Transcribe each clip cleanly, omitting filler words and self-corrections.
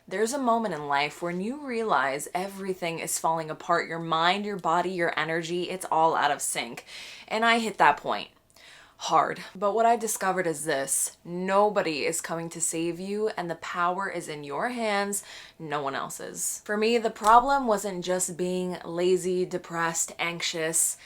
There's a moment in life when you realize everything is falling apart. Your mind, your body, your energy, it's all out of sync. And I hit that point hard. But what I discovered is this: nobody is coming to save you, and the power is in your hands, no one else's. For me, the problem wasn't just being lazy, depressed, anxious.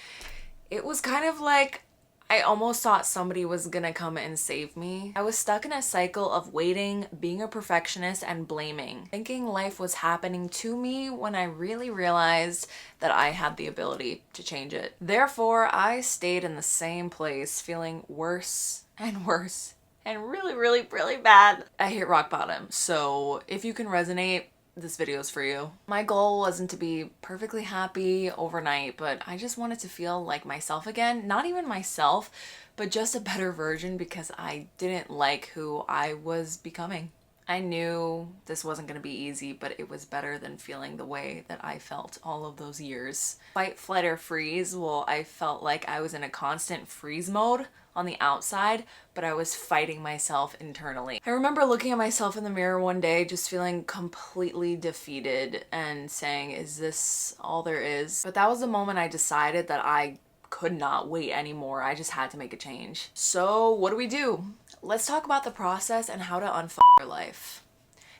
It was kind of like I almost thought somebody was gonna come and save me. I was stuck in a cycle of waiting, being a perfectionist, and blaming, thinking life was happening to me when I really realized that I had the ability to change it. Therefore, I stayed in the same place, feeling worse and worse and really, really, really bad. I hit rock bottom. So if you can resonate, this video is for you. My goal wasn't to be perfectly happy overnight, but I just wanted to feel like myself again. Not even myself, but just a better version, because I didn't like who I was becoming. I knew this wasn't going to be easy, but it was better than feeling the way that I felt all of those years. Fight, flight, or freeze. Well, I felt like I was in a constant freeze mode on the outside, but I was fighting myself internally. I remember looking at myself in the mirror one day, just feeling completely defeated and saying, is this all there is? But that was the moment I decided that I could not wait anymore. I just had to make a change. So what do? Let's talk about the process and how to unfuck your life.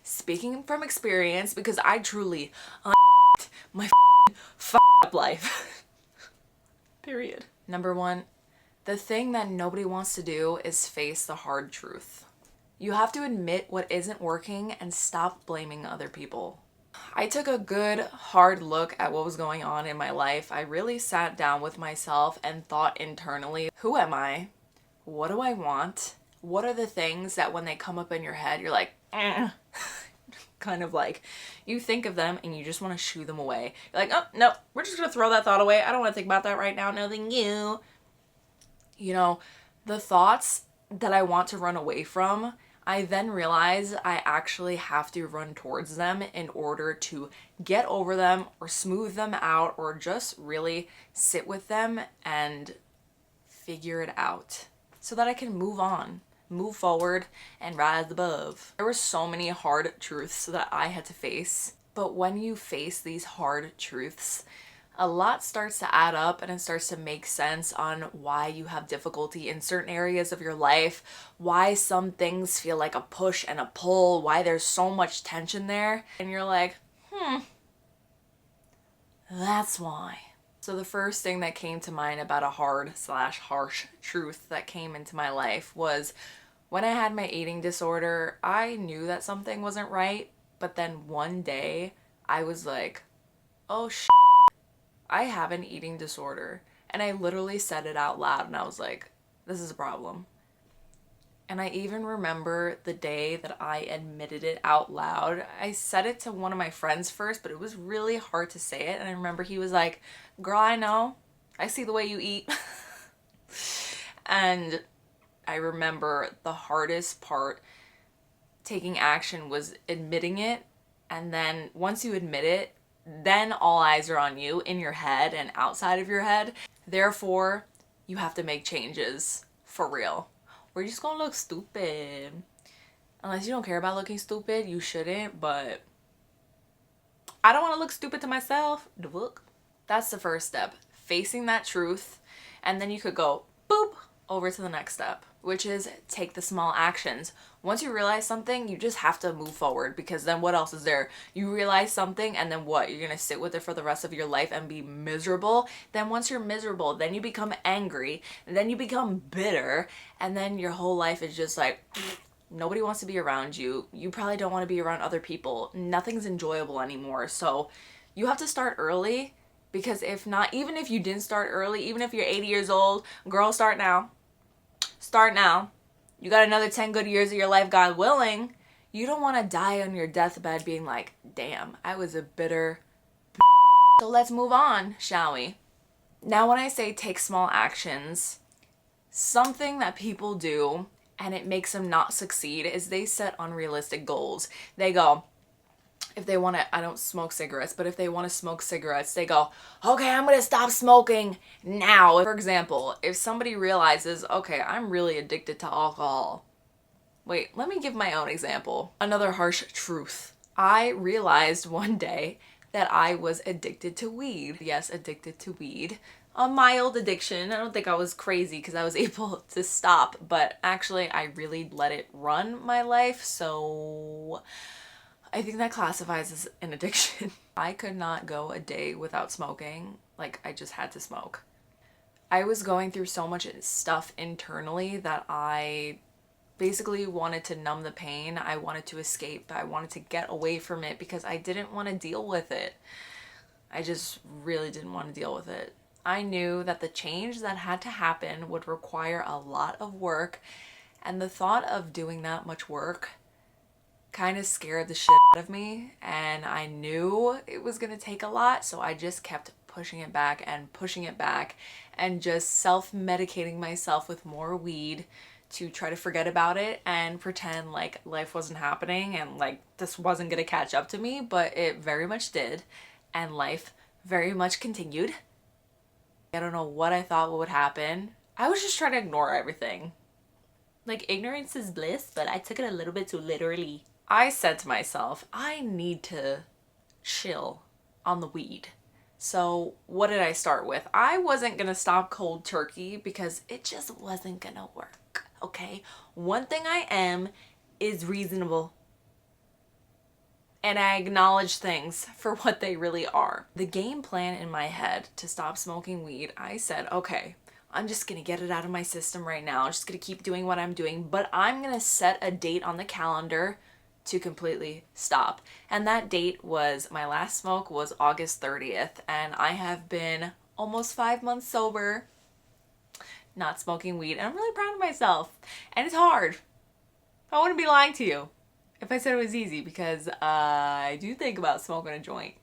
Speaking from experience, because I truly my up life. Period. Number one, the thing that nobody wants to do is face the hard truth. You have to admit what isn't working and stop blaming other people. I took a good, hard look at what was going on in my life. I really sat down with myself and thought internally, who am I? What do I want? What are the things that when they come up in your head, you're like, kind of like, you think of them and you just want to shoo them away. You're like, oh, no, we're just going to throw that thought away. I don't want to think about that right now. No, thank you. You know, the thoughts that I want to run away from, I then realize I actually have to run towards them in order to get over them or smooth them out or just really sit with them and figure it out so that I can move on, move forward, and rise above. There were so many hard truths that I had to face, but when you face these hard truths, a lot starts to add up and it starts to make sense on why you have difficulty in certain areas of your life, why some things feel like a push and a pull, why there's so much tension there. And you're like, that's why. So the first thing that came to mind about a hard/harsh truth that came into my life was when I had my eating disorder, I knew that something wasn't right, but then one day I was like, oh I have an eating disorder. And I literally said it out loud and I was like, this is a problem. And I even remember the day that I admitted it out loud. I said it to one of my friends first, but it was really hard to say it. And I remember he was like, girl, I know. I see the way you eat. And I remember the hardest part taking action was admitting it. And then once you admit it, then all eyes are on you in your head and outside of your head. Therefore, you have to make changes for real. We're just gonna look stupid. Unless you don't care about looking stupid, you shouldn't, but I don't want to look stupid to myself. That's the first step, facing that truth, and then you could go boop over to the next step, which is take the small actions. Once you realize something, you just have to move forward, because then what else is there? You realize something and then what? You're gonna sit with it for the rest of your life and be miserable? Then once you're miserable, then you become angry, and then you become bitter, and then your whole life is just like, nobody wants to be around you. You probably don't want to be around other people. Nothing's enjoyable anymore. So you have to start early, because if not, even if you didn't start early, even if you're 80 years old, girl, start now. Start now. You got another 10 good years of your life, God willing. You don't want to die on your deathbed being like, damn, I was a bitter So let's move on, shall we? Now, when I say take small actions, something that people do and it makes them not succeed is they set unrealistic goals. They go, if they want to, I don't smoke cigarettes, but if they want to smoke cigarettes, they go, okay, I'm going to stop smoking now. For example, if somebody realizes, okay, I'm really addicted to alcohol. Wait, let me give my own example. Another harsh truth I realized one day that I was addicted to weed. Yes, addicted to weed. A mild addiction. I don't think I was crazy because I was able to stop, but actually I really let it run my life, so I think that classifies as an addiction. I could not go a day without smoking. Like, I just had to smoke. I was going through so much stuff internally that I basically wanted to numb the pain. I wanted to escape. I wanted to get away from it because I didn't want to deal with it. I just really didn't want to deal with it. I knew that the change that had to happen would require a lot of work, and the thought of doing that much work kind of scared the shit out of me, and I knew it was gonna take a lot, so I just kept pushing it back and pushing it back and just self-medicating myself with more weed to try to forget about it and pretend like life wasn't happening and like this wasn't gonna catch up to me, but it very much did, and life very much continued. I don't know what I thought would happen. I was just trying to ignore everything. Like, ignorance is bliss, but I took it a little bit too literally. I said to myself, I need to chill on the weed. So what did I start with? I wasn't gonna stop cold turkey because it just wasn't gonna work, okay? One thing I am is reasonable. And I acknowledge things for what they really are. The game plan in my head to stop smoking weed, I said, okay, I'm just gonna get it out of my system right now. I'm just gonna keep doing what I'm doing, but I'm gonna set a date on the calendar to completely stop. And that date was, my last smoke was August 30th, and I have been almost 5 months sober, not smoking weed, and I'm really proud of myself. And it's hard. I wouldn't be lying to you if I said it was easy, because I do think about smoking a joint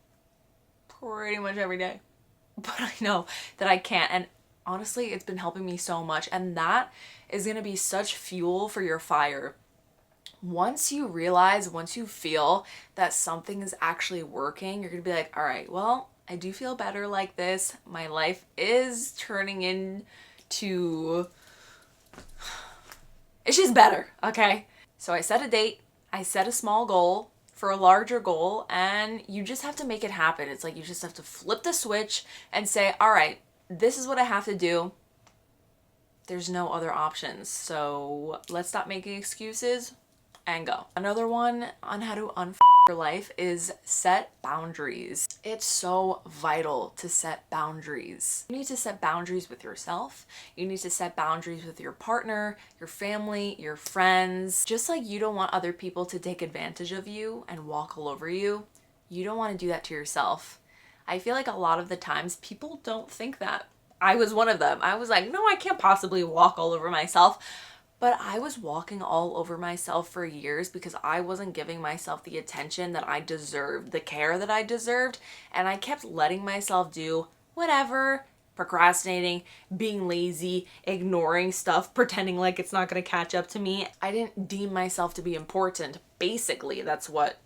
pretty much every day. But I know that I can't, and honestly, it's been helping me so much, and that is gonna be such fuel for your fire. Once you realize, once you feel that something is actually working, you're gonna be like, all right, well, I do feel better like this. My life is turning into, it's just better, okay? So I set a date, I set a small goal for a larger goal, and you just have to make it happen. It's like you just have to flip the switch and say, all right, this is what I have to do. There's no other options. So let's stop making excuses and go. Another one on how to your life is set boundaries. It's so vital to set boundaries. You need to set boundaries with yourself. You need to set boundaries with your partner, your family, your friends. Just like you don't want other people to take advantage of you and walk all over you, you don't want to do that to yourself. I feel like a lot of the times people don't think that. I was one of them. I was like, no, I can't possibly walk all over myself. But I was walking all over myself for years because I wasn't giving myself the attention that I deserved, the care that I deserved, and I kept letting myself do whatever, procrastinating, being lazy, ignoring stuff, pretending like it's not going to catch up to me. I didn't deem myself to be important. Basically, that's what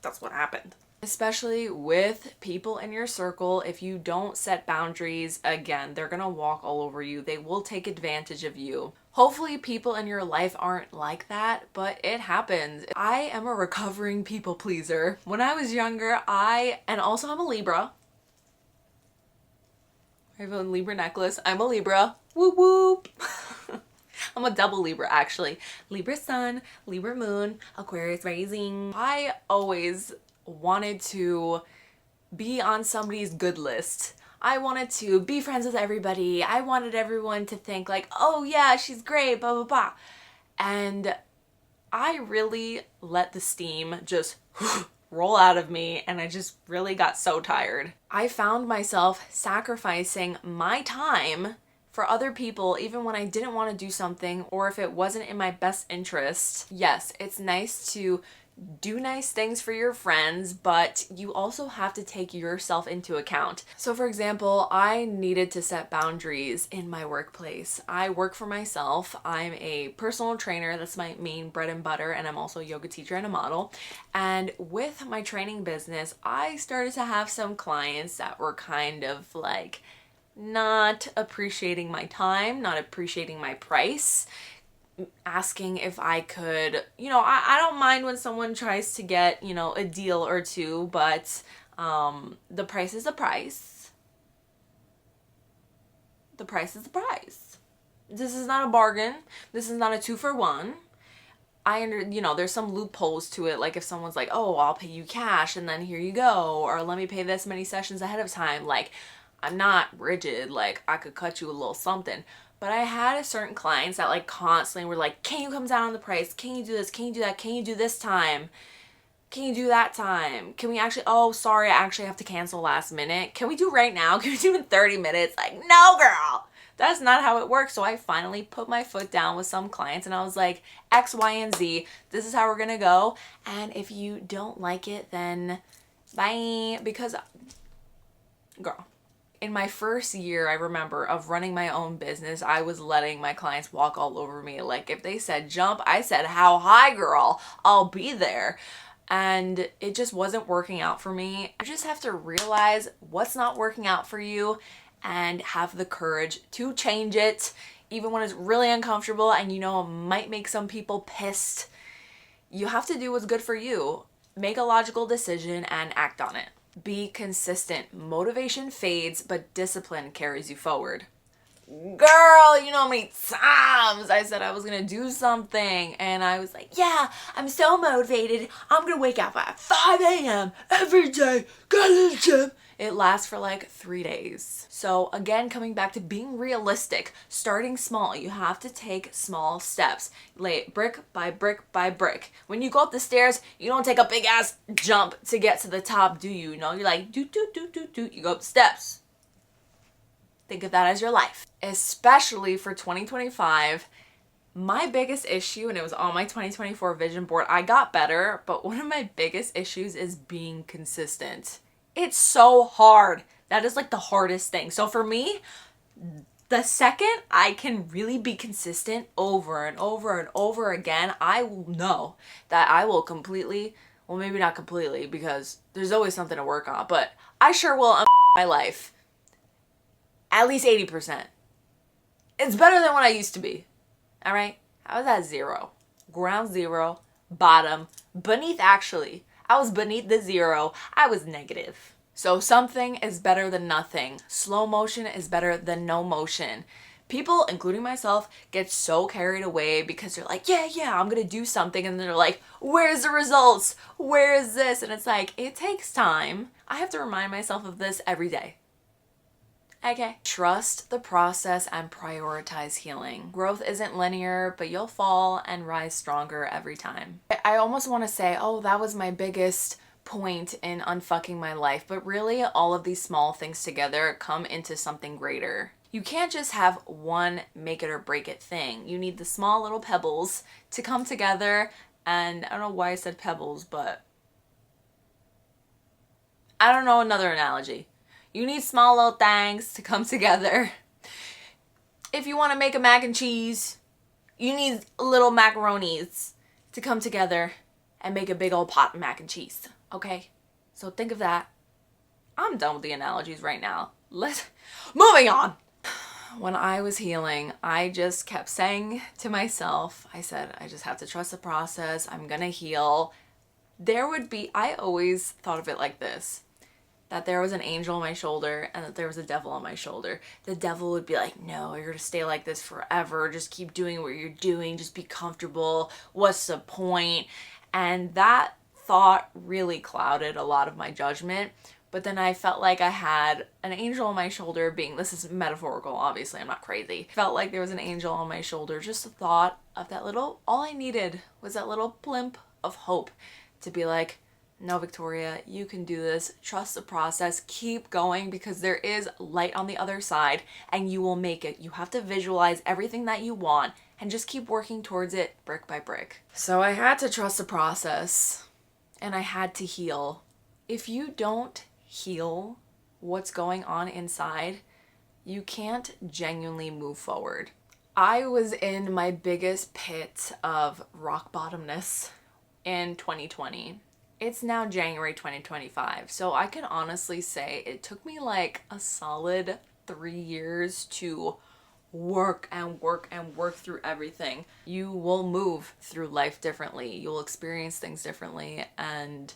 happened. Especially with people in your circle, if you don't set boundaries, again, they're gonna walk all over you. They will take advantage of you. Hopefully people in your life aren't like that, but it happens. I am a recovering people pleaser. When I was younger, and also I'm a Libra. I have a Libra necklace. I'm a Libra. Whoop whoop. I'm a double Libra, actually. Libra sun, Libra moon, Aquarius rising. I always wanted to be on somebody's good list. I wanted to be friends with everybody. I wanted everyone to think like, oh yeah, she's great, blah, blah, blah. And I really let the steam just roll out of me, and I just really got so tired. I found myself sacrificing my time for other people even when I didn't want to do something or if it wasn't in my best interest. Yes, it's nice to do nice things for your friends, but you also have to take yourself into account. So for example, I needed to set boundaries in my workplace. I work for myself. I'm a personal trainer. That's my main bread and butter, and I'm also a yoga teacher and a model. And with my training business, I started to have some clients that were kind of like not appreciating my time, not appreciating my price, asking if I could, I don't mind when someone tries to get, a deal or two, but the price is the price. The price is the price. This is not a bargain. This is not a 2-for-1. There's some loopholes to it. Like if someone's like, oh, I'll pay you cash and then here you go. Or let me pay this many sessions ahead of time. Like, I'm not rigid. Like, I could cut you a little something. But I had a certain clients that like constantly were like, can you come down on the price? Can you do this? Can you do that? Can you do this time? Can you do that time? Can we actually, oh, sorry, I actually have to cancel last minute. Can we do right now? Can we do in 30 minutes? Like, no, girl. That's not how it works. So I finally put my foot down with some clients and I was like, X, Y, and Z, this is how we're going to go. And if you don't like it, then bye. Because, girl, in my first year, I remember, of running my own business, I was letting my clients walk all over me. Like if they said jump, I said, how high, girl? I'll be there. And it just wasn't working out for me. I just have to realize what's not working out for you and have the courage to change it, even when it's really uncomfortable and it might make some people pissed. You have to do what's good for you. Make a logical decision and act on it. Be consistent. Motivation fades, but discipline carries you forward. Girl, you know how many times I said I was gonna do something and I was like, yeah, I'm so motivated. I'm gonna wake up at 5 a.m. every day, go to the gym. It lasts for like 3 days. So again, coming back to being realistic, starting small. You have to take small steps. Lay it brick by brick by brick. When you go up the stairs, you don't take a big ass jump to get to the top, do you? You're like, do. You go up the steps. Think of that as your life. Especially for 2025, my biggest issue, and it was on my 2024 vision board, I got better, but one of my biggest issues is being consistent. It's so hard. That is like the hardest thing. So for me, the second I can really be consistent over and over and over again, I will know that I will completely, well, maybe not completely because there's always something to work on, but I sure will my life. At least 80%. It's better than what I used to be. All right? I was at 0. Ground 0. Bottom. Beneath, actually. I was beneath the 0. I was negative. So something is better than nothing. Slow motion is better than no motion. People, including myself, get so carried away because they're like, yeah, I'm going to do something. And they're like, where's the results? Where is this? And it's like, it takes time. I have to remind myself of this every day. Okay. Trust the process and prioritize healing. Growth isn't linear, but you'll fall and rise stronger every time. I almost want to say, oh, that was my biggest point in unfucking my life, but really all of these small things together come into something greater. You can't just have one make it or break it thing. You need the small little pebbles to come together, and I don't know why I said pebbles, but I don't know another analogy. You need small little things to come together. If you want to make a mac and cheese, you need little macaronis to come together and make a big old pot of mac and cheese. Okay? So think of that. I'm done with the analogies right now. Moving on. When I was healing, I just kept saying to myself, I said, I just have to trust the process. I'm going to heal. I always thought of it like this. That there was an angel on my shoulder and that there was a devil on my shoulder. The devil would be like, no, you're gonna stay like this forever. Just keep doing what you're doing. Just be comfortable. What's the point? And that thought really clouded a lot of my judgment. But then I felt like I had an angel on my shoulder this is metaphorical, obviously, I'm not crazy. Felt like there was an angel on my shoulder. Just the thought of all I needed was that little blimp of hope to be like, no, Victoria, you can do this. Trust the process. Keep going because there is light on the other side and you will make it. You have to visualize everything that you want and just keep working towards it brick by brick. So I had to trust the process and I had to heal. If you don't heal what's going on inside, you can't genuinely move forward. I was in my biggest pit of rock bottomness in 2020. It's now January 2025, so I can honestly say it took me like a solid 3 years to work and work and work through everything, you will move through life differently. You'll experience things differently, and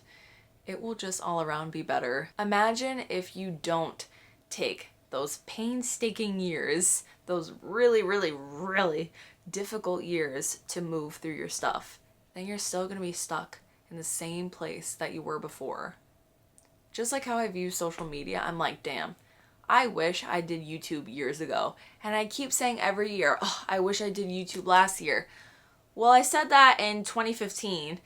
it will just all around be better. Imagine if you don't take those painstaking years, those really, really, really difficult years to move through your stuff. Then you're still gonna be stuck in the same place that you were before. Just like how I view social media, I'm like, damn, I wish I did YouTube years ago. And I keep saying every year, oh, I wish I did YouTube last year. Well, I said that in 2015,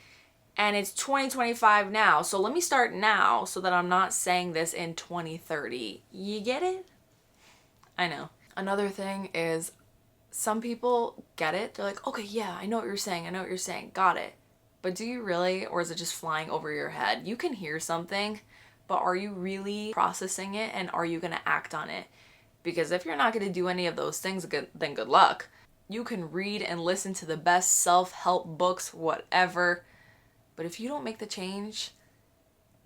and it's 2025 now. So let me start now so that I'm not saying this in 2030. You get it? I know. Another thing is, some people get it. They're like, okay, yeah, I know what you're saying. I know what you're saying. Got it. But do you really? Or is it just flying over your head? You can hear something, but are you really processing it, and are you going to act on it? Because if you're not going to do any of those things, then good luck. You can read and listen to the best self-help books, whatever. But if you don't make the change,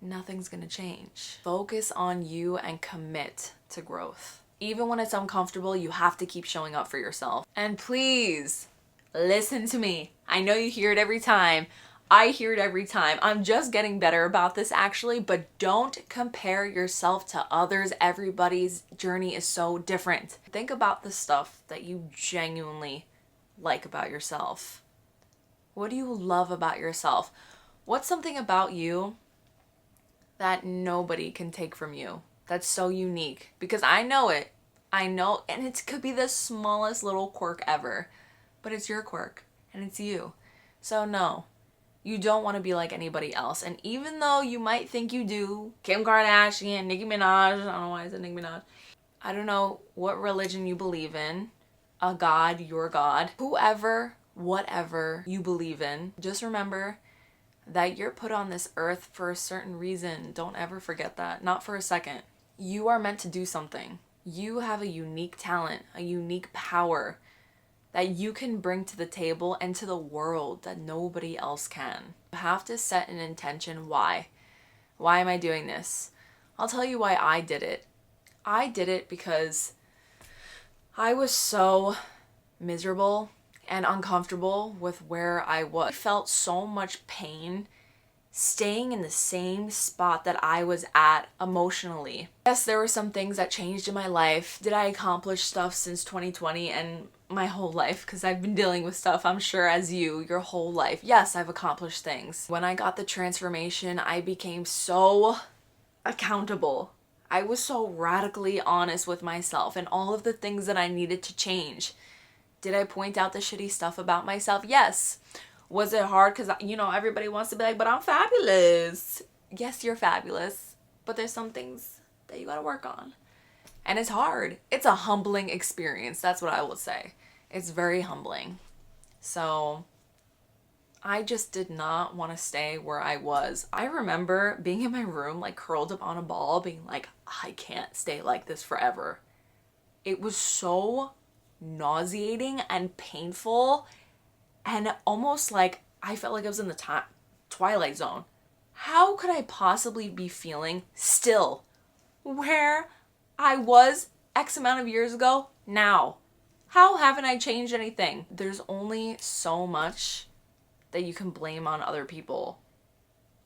nothing's going to change. Focus on you and commit to growth. Even when it's uncomfortable, you have to keep showing up for yourself. And please, listen to me. I know you hear it every time. I hear it every time. I'm just getting better about this actually, but don't compare yourself to others. Everybody's journey is so different. Think about the stuff that you genuinely like about yourself. What do you love about yourself? What's something about you that nobody can take from you? That's so unique, because I know it. I know, and it could be the smallest little quirk ever, but it's your quirk and it's you. So no, you don't want to be like anybody else. And even though you might think you do, Kim Kardashian, Nicki Minaj, I don't know why I said Nicki Minaj. I don't know what religion you believe in, a God, your God, whoever, whatever you believe in, just remember that you're put on this earth for a certain reason. Don't ever forget that. Not for a second. You are meant to do something. You have a unique talent, a unique power that you can bring to the table and to the world that nobody else can. You have to set an intention. Why? Why am I doing this? I'll tell you why I did it. I did it because I was so miserable and uncomfortable with where I was. I felt so much pain staying in the same spot that I was at emotionally. Yes, there were some things that changed in my life. Did I accomplish stuff since 2020 and my whole life? Because I've been dealing with stuff, I'm sure, as your whole life. Yes, I've accomplished things. When I got the transformation, I became so accountable. I was so radically honest with myself and all of the things that I needed to change. Did I point out the shitty stuff about myself? Yes. Was it hard? Because, everybody wants to be like, but I'm fabulous. Yes, you're fabulous. But there's some things that you got to work on. And it's hard. It's a humbling experience. That's what I will say. It's very humbling. So I just did not want to stay where I was. I remember being in my room, like curled up on a ball, being like, I can't stay like this forever. It was so nauseating and painful, and almost like I felt like I was in the Twilight Zone. How could I possibly be feeling still where I was X amount of years ago now? How haven't I changed anything? There's only so much that you can blame on other people.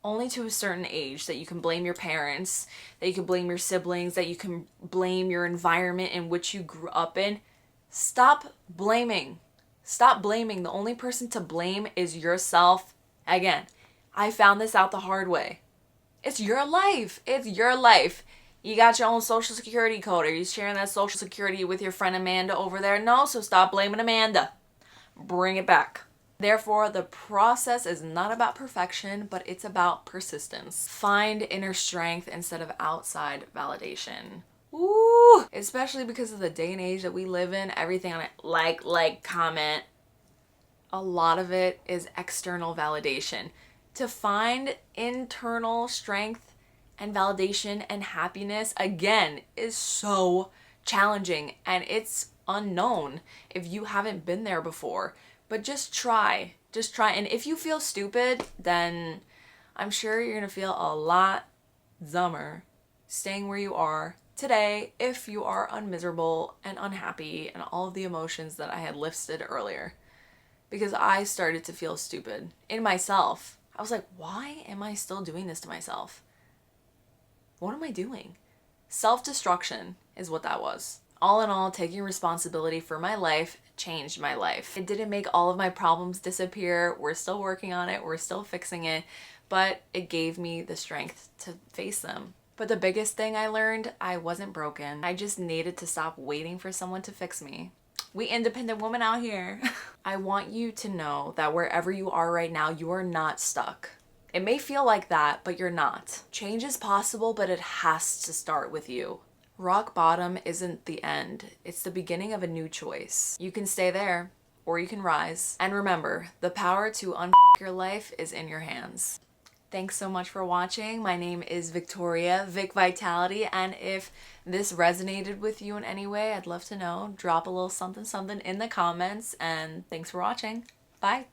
Only to a certain age that you can blame your parents, that you can blame your siblings, that you can blame your environment in which you grew up in. Stop blaming. Stop blaming. The only person to blame is yourself. Again, I found this out the hard way. It's your life. It's your life. You got your own social security code. Are you sharing that social security with your friend Amanda over there? No, so stop blaming Amanda. Bring it back. Therefore, the process is not about perfection, but it's about persistence. Find inner strength instead of outside validation. Ooh, especially because of the day and age that we live in, everything on it, like, comment. A lot of it is external validation. To find internal strength and validation and happiness, again, is so challenging, and it's unknown if you haven't been there before. But just try. And if you feel stupid, then I'm sure you're gonna feel a lot dumber staying where you are today if you are unmiserable and unhappy and all of the emotions that I had listed earlier. Because I started to feel stupid in myself. I was like, why am I still doing this to myself? What am I doing? Self-destruction is what that was. All in all, taking responsibility for my life changed my life. It didn't make all of my problems disappear. We're still working on it. We're still fixing it. But it gave me the strength to face them. But the biggest thing I learned, I wasn't broken. I just needed to stop waiting for someone to fix me. We independent women out here. I want you to know that wherever you are right now, you are not stuck. It may feel like that, but you're not. Change is possible, but it has to start with you. Rock bottom isn't the end. It's the beginning of a new choice. You can stay there, or you can rise. And remember, the power to your life is in your hands. Thanks so much for watching. My name is Victoria, Vic Vitality, and if this resonated with you in any way, I'd love to know. Drop a little something something in the comments, and thanks for watching. Bye.